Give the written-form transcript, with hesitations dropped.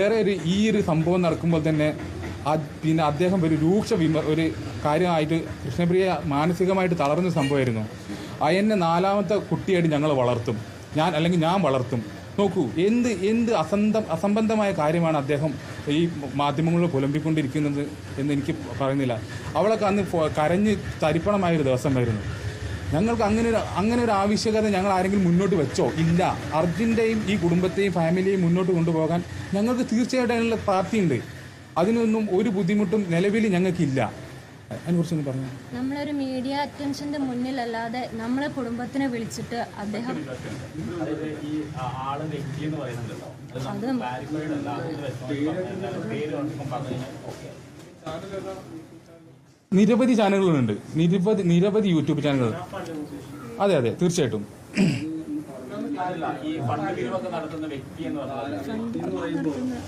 വേറെ ഈ ഒരു സംഭവം നടക്കുമ്പോൾ തന്നെ പിന്നെ അദ്ദേഹം ഒരു ഒരു കാര്യമായിട്ട് കൃഷ്ണപ്രിയ മാനസികമായിട്ട് തളർന്ന സംഭവമായിരുന്നു. എന്നെ 4ാമത്തെ കുട്ടിയായിട്ട് ഞങ്ങൾ വളർത്തും, ഞാൻ വളർത്തും. നോക്കൂ, എന്ത് അസംബന്ധമായ കാര്യമാണ് അദ്ദേഹം ഈ മാധ്യമങ്ങളിൽ പുലമ്പിക്കൊണ്ടിരിക്കുന്നത് എന്ന് എനിക്ക് പറയുന്നില്ല. അവളൊക്കെ അന്ന് കരഞ്ഞ് തരിപ്പണമായൊരു ദിവസമായിരുന്നു. ഞങ്ങൾക്ക് അങ്ങനെ ഒരു ആവശ്യകത ഞങ്ങൾ ആരെങ്കിലും മുന്നോട്ട് വെച്ചോ? ഇല്ല. അർജുൻ്റെയും ഈ കുടുംബത്തെയും ഫാമിലിയെയും മുന്നോട്ട് കൊണ്ടുപോകാൻ ഞങ്ങൾക്ക് തീർച്ചയായിട്ടും അതിനുള്ള പ്രാപ്തിയുണ്ട്. അതിനൊന്നും ഒരു ബുദ്ധിമുട്ടും നിലവിൽ ഞങ്ങൾക്കില്ല. അതിനെക്കുറിച്ചൊന്ന് പറഞ്ഞു. നമ്മളൊരു മീഡിയ അറ്റൻഷന്റെ മുന്നിലല്ലാതെ നമ്മളെ കുടുംബത്തിനെ വിളിച്ചിട്ട് അദ്ദേഹം നിരവധി ചാനലുകളുണ്ട്, നിരവധി യൂട്യൂബ് ചാനലുകൾ. അതെ തീർച്ചയായിട്ടും.